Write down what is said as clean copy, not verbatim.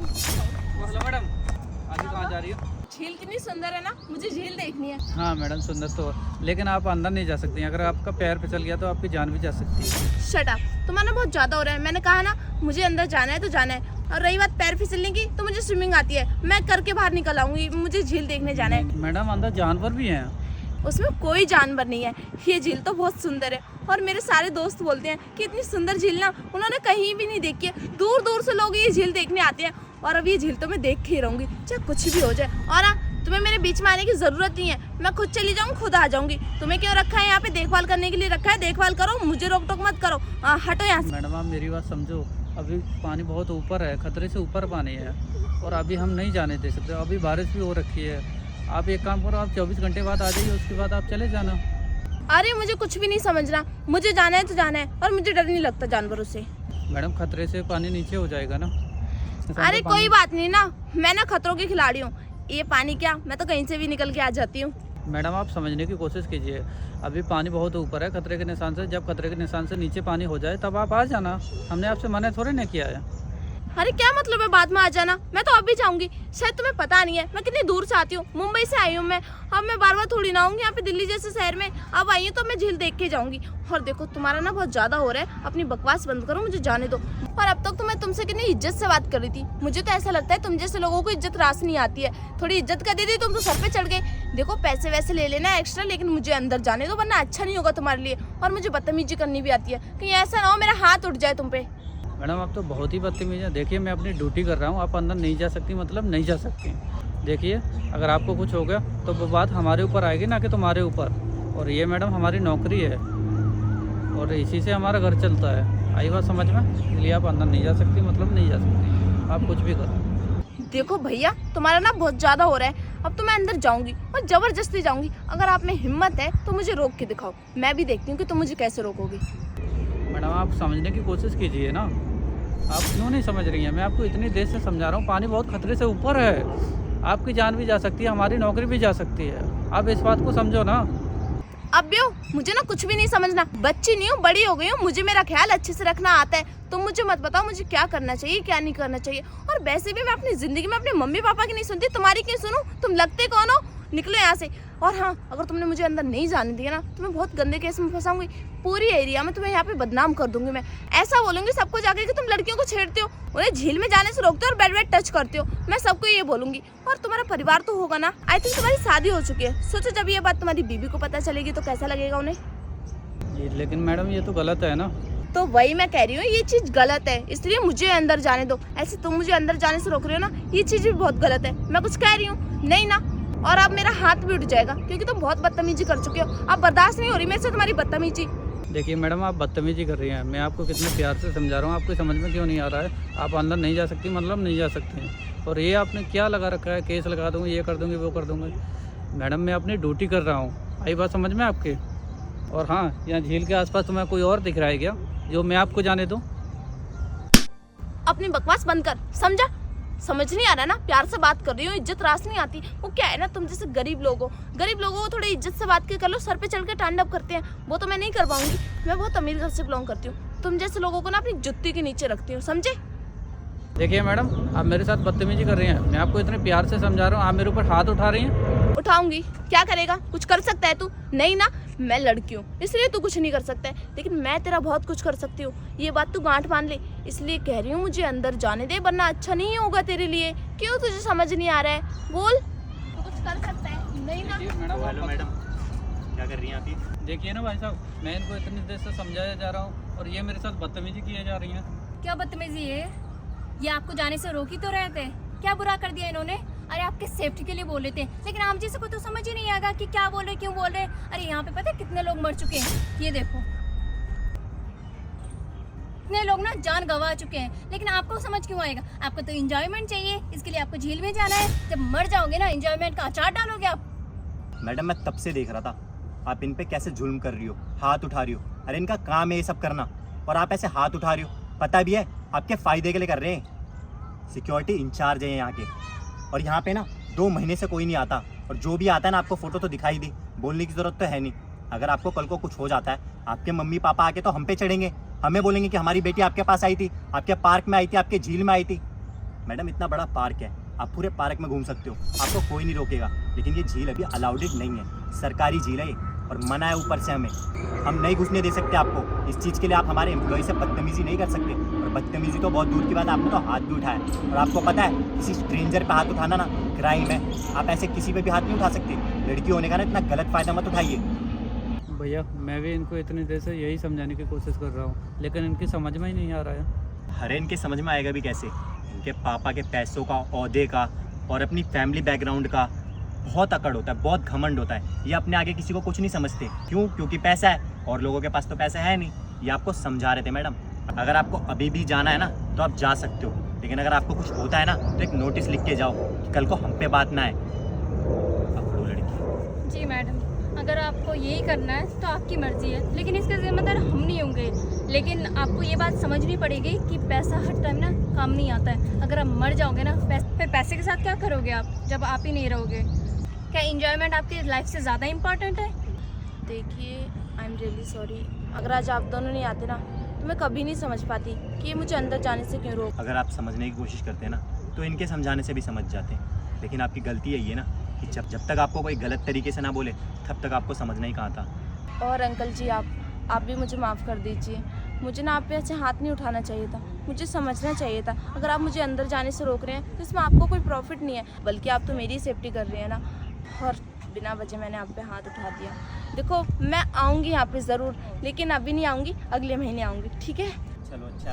Madam अभी कहाँ जा रही हो? झील कितनी सुंदर है ना, मुझे झील देखनी है। हाँ मैडम सुंदर तो है, लेकिन आप अंदर नहीं जा सकती। अगर आपका पैर फिसल गया तो आपकी जान भी जा सकती है। शट अप, तुम्हारा बहुत ज्यादा हो रहा है। मैंने कहा ना मुझे अंदर जाना है तो जाना है। और रही बात पैर फिसलने की, तो मुझे स्विमिंग आती है, मैं करके बाहर निकल आऊंगी। मुझे झील देखने जाना है। मैडम अंदर जानवर भी हैं। उसमें कोई जानवर नहीं है। ये झील तो बहुत सुंदर है और मेरे सारे दोस्त बोलते हैं कि इतनी सुंदर झील ना उन्होंने कहीं भी नहीं देखी है। दूर दूर से लोग ये झील देखने आते हैं और अब ये झील तो मैं देख के ही रहूंगी, चाहे कुछ भी हो जाए। और हाँ, तुम्हें मेरे बीच में आने की जरूरत नहीं है। मैं खुद चली जाऊँ, खुद आ जाऊंगी। तुम्हें क्यों रखा है यहाँ पे? देखभाल करने के लिए रखा है। देखभाल करो, मुझे रोक टोक मत करो। हटो यहाँ से। मैडम आप मेरी बात समझो, अभी पानी बहुत ऊपर है, खतरे से ऊपर पानी है और अभी हम नहीं जाने दे सकते। अभी बारिश भी हो रखी है। आप एक काम करो, आप 24 घंटे बाद आ जाइए, उसके बाद आप चले जाना। अरे मुझे कुछ भी नहीं समझना, मुझे जाना है तो जाना है और मुझे डर नहीं लगता जानवरों से। मैडम खतरे से पानी नीचे हो जाएगा ना। अरे कोई बात नहीं ना, मैं ना खतरों की खिलाड़ी हूँ। ये पानी क्या, मैं तो कहीं से भी निकल के आ जाती हूँ। मैडम आप समझने की कोशिश कीजिए, अभी पानी बहुत ऊपर है खतरे के निशान से। जब खतरे के निशान से नीचे पानी हो जाए तब आप आ जाना। हमने आपसे मना थोड़े ना किया है। अरे क्या मतलब है बाद में आ जाना? मैं तो अभी जाऊंगी। शायद तुम्हें पता नहीं है मैं कितनी दूर से आती हूँ। मुंबई से आई हूँ मैं। अब मैं बार बार थोड़ी ना आऊंगी यहाँ पे दिल्ली जैसे शहर में। अब आई हूँ तो मैं झील देख के जाऊंगी। और देखो तुम्हारा ना बहुत ज्यादा हो रहा है, अपनी बकवास बंद करो, मुझे जाने दो। और अब तक तो मैं तुमसे कितनी इज्जत से बात कर रही थी। मुझे तो ऐसा लगता है तुम जैसे लोगों को इज्जत रास नहीं आती है। थोड़ी इज्जत कर दी थी, तुम तो सर पे चढ़ गए। देखो पैसे वैसे ले लेना एक्स्ट्रा, लेकिन मुझे अंदर जाने दो, वरना अच्छा नहीं होगा तुम्हारे लिए। और मुझे बदतमीजी करनी भी आती है, कहीं ऐसा ना हो मेरा हाथ उठ जाए तुम पे। मैडम आप तो बहुत ही बदतमीज हैं। देखिए मैं अपनी ड्यूटी कर रहा हूँ, आप अंदर नहीं जा सकती मतलब नहीं जा सकती। देखिए अगर आपको कुछ हो गया तो वो बात हमारे ऊपर आएगी ना कि तुम्हारे ऊपर। और ये मैडम हमारी नौकरी है और इसी से हमारा घर चलता है। आई बात समझ में? इसलिए आप अंदर नहीं जा सकती मतलब नहीं जा सकती, आप कुछ भी करो। देखो भैया तुम्हारा ना बहुत ज्यादा हो रहा है। अब तो मैं अंदर जाऊंगी और जबरदस्ती जाऊंगी। अगर आप में हिम्मत है तो मुझे रोक के दिखाओ, मैं भी देखती हूँ कि तुम मुझे कैसे रोकोगी। मैडम आप समझने की कोशिश कीजिए ना, आप क्यों नहीं समझ रही हैं? मैं आपको इतनी देर से समझा रहा हूँ, पानी बहुत खतरे से ऊपर है। आपकी जान भी जा सकती है, हमारी नौकरी भी जा सकती है। आप इस बात को समझो ना। अब भी मुझे ना कुछ भी नहीं समझना। बच्ची नहीं हूँ, बड़ी हो गई हूँ। मुझे मेरा ख्याल अच्छे से रखना आता है। तुम मुझे मत बताओ मुझे क्या करना चाहिए क्या नहीं करना चाहिए। और वैसे भी मैं अपनी जिंदगी में अपने मम्मी पापा की नहीं सुनती, तुम्हारी क्यों सुनूं? तुम लगते कौन हो? निकलो यहाँ से। और हाँ, अगर तुमने मुझे अंदर नहीं जाने दिया ना तो मैं बहुत गंदे केस में फंसाऊंगी। पूरी एरिया में तुम्हें यहाँ पे बदनाम कर दूंगी। मैं ऐसा बोलूंगी सबको जाकर कि तुम लड़कियों को छेड़ते हो, उन्हें झील में जाने से रोकते हो और बेड वेड टच करते हो। मैं सबको ये बोलूंगी। और तुम्हारा परिवार तो होगा ना। आई थिंक तुम्हारी शादी हो चुकी है। सोचो जब ये बात तुम्हारी बीबी को पता चलेगी तो कैसा लगेगा उन्हें। लेकिन मैडम ये तो गलत है ना। तो वही मैं कह रही हूँ, ये चीज गलत है, इसलिए मुझे अंदर जाने दो। ऐसे तुम मुझे अंदर जाने से रोक रहे हो ना, ये चीज भी बहुत गलत है। मैं कुछ कह रही हूँ नहीं ना। और अब मेरा हाथ भी उठ जाएगा क्योंकि तुम बहुत बदतमीजी कर चुके हो। अब बर्दाश्त नहीं हो रही मेरे से तुम्हारी बदतमीजी। देखिए मैडम आप बदतमीजी कर रही हैं। मैं आपको कितने प्यार से समझा रहा हूँ, आपको समझ में क्यों नहीं आ रहा है? आप अंदर नहीं जा सकती मतलब नहीं जा सकती हैं। और ये आपने क्या लगा रखा है? केस लगा दूँगी, ये कर दूँगी, वो कर दूँगी। मैडम मैं अपनी ड्यूटी कर रहा हूँ, आई बात समझ में आपके? और हाँ, यहाँ झील के आसपास तुम्हें कोई और दिख रहा है क्या जो मैं आपको जाने दूँ? अपनी बकवास बंद कर, समझा? समझ नहीं आ रहा ना, प्यार से बात कर रही हूँ, इज्जत रास नहीं आती। वो क्या है ना, तुम जैसे गरीब लोगों को थोड़ी इज्जत से बात कर लो। सर पे चढ़ के टांडव करते हैं, वो तो मैं नहीं कर पाऊंगी। मैं बहुत अमीर घर से बिलोंग करती हूँ। तुम जैसे लोगों को ना अपनी जुत्ती के नीचे रखती हूँ, समझे? देखिए मैडम आप मेरे साथ बदतमीजी कर रही हैं। मैं आपको इतने प्यार से समझा रहा हूँ, आप मेरे ऊपर हाथ उठा रही हैं। उठाऊंगी, क्या करेगा? कुछ कर सकता है तू? नहीं ना, मैं लड़की हूँ इसलिए तू कुछ नहीं कर सकता है, लेकिन मैं तेरा बहुत कुछ कर सकती हूँ। ये बात तू गांठ बांध ले। इसलिए कह रही हूँ मुझे अंदर जाने दे, वरना अच्छा नहीं होगा तेरे लिए। क्यों तुझे समझ नहीं आ रहा है? बोल, तू कुछ कर सकता है? नहीं ना। हेलो मैडम, क्या कर रही हैं आप ये? देखिए ना भाई साहब, मैं इनको इतनी देर से समझाया जा रहा हूँ और ये मेरे साथ बदतमीजी किए जा रही हैं। क्या बदतमीजी है? ये आपको जाने से रोक ही तो रहे थे। क्या बुरा कर दिया इन्होंने? अरे आपके सेफ्टी के लिए बोले थे, लेकिन आप जैसे को तो समझ ही नहीं आएगा कि क्या बोल रहे, क्यों बोल रहे। अरे यहाँ पे पता है कितने लोग मर चुके हैं? ये देखो, इतने लोग ना जान गंवा चुके हैं, लेकिन आपको समझ क्यों आएगा? आपको तो एंजॉयमेंट चाहिए, इसके लिए आपको झील में जाना है। जब मर जाओगे ना, एंजॉयमेंट का अचार डालोगे आप। मैडम मैं तब से देख रहा था आप इन पे कैसे जुल्म कर रही हो, हाथ उठा रही हो। अरे इनका काम है ये सब करना, और आप ऐसे हाथ उठा रही हो। पता भी है आपके फायदे के लिए कर रहे हैं। सिक्योरिटी इंचार्ज है यहाँ के, और यहाँ पे ना 2 महीने से कोई नहीं आता। और जो भी आता है ना, आपको फोटो तो दिखाई दी, बोलने की जरूरत तो है नहीं। अगर आपको कल को कुछ हो जाता है, आपके मम्मी पापा आके तो हम पे चढ़ेंगे, हमें बोलेंगे कि हमारी बेटी आपके पास आई थी, आपके पार्क में आई थी, आपके झील में आई थी। मैडम इतना बड़ा पार्क है, आप पूरे पार्क में घूम सकते हो, आपको कोई नहीं रोकेगा। लेकिन ये झील अभी अलाउडेड नहीं है, सरकारी झील है ये, और मना है ऊपर से हमें। हम नहीं घुसने दे सकते आपको। इस चीज़ के लिए आप हमारे एम्प्लॉय से बदतमीजी नहीं कर सकते। और बदतमीजी तो बहुत दूर की बात, आपने तो हाथ भी उठाया। और आपको पता है किसी स्ट्रेंजर पे हाथ उठाना ना क्राइम है। आप ऐसे किसी पे भी हाथ नहीं उठा सकते। लड़की होने का ना इतना गलत फ़ायदा मत उठाइए। भैया मैं भी इनको इतनी देर से यही समझाने की कोशिश कर रहा हूँ, लेकिन इनकी समझ में ही नहीं आ रहा है। अरे इनके समझ में आएगा भी कैसे? इनके पापा के पैसों का, ओहदे का और अपनी फैमिली बैकग्राउंड का बहुत अकड़ होता है, बहुत घमंड होता है। ये अपने आगे किसी को कुछ नहीं समझते। क्यों? क्योंकि पैसा है, और लोगों के पास तो पैसा है नहीं। ये आपको समझा रहे थे मैडम। अगर आपको अभी भी जाना है ना तो आप जा सकते हो, लेकिन अगर आपको कुछ होता है ना तो एक नोटिस लिख के जाओ कि कल को हम पे बात ना आए। पकड़ो लड़की। जी मैडम, अगर आपको यही करना है तो आपकी मर्जी है, लेकिन इसके जिम्मेदार हम नहीं होंगे। लेकिन आपको ये बात समझनी पड़ेगी कि पैसा हर टाइम ना काम नहीं आता है। अगर आप मर जाओगे ना फिर पैसे के साथ क्या करोगे आप, जब आप ही नहीं रहोगे? क्या इंजॉयमेंट आपकी लाइफ से ज़्यादा इम्पॉर्टेंट है? देखिए, आई एम रियली सॉरी। अगर आज आप दोनों नहीं आते ना तो मैं कभी नहीं समझ पाती कि ये मुझे अंदर जाने से क्यों रोक। अगर आप समझने की कोशिश करते हैं ना तो इनके समझाने से भी समझ जाते हैं। लेकिन आपकी गलती यही है ना कि जब तक आपको कोई गलत तरीके से ना बोले तब तक आपको समझना ही कहाँ था। और अंकल जी, आप भी मुझे माफ़ कर दीजिए। मुझे ना आप पे ऐसे हाथ नहीं उठाना चाहिए था, मुझे समझना चाहिए था। अगर आप मुझे अंदर जाने से रोक रहे हैं तो इसमें आपको कोई प्रॉफिट नहीं है, बल्कि आप तो मेरी सेफ्टी कर रहे हैं ना। और बिना वजह मैंने आप पे हाथ उठा दिया। देखो, मैं आऊँगी यहाँ पे ज़रूर, लेकिन अभी नहीं आऊँगी, अगले महीने आऊँगी, ठीक है? चलो अच्छा।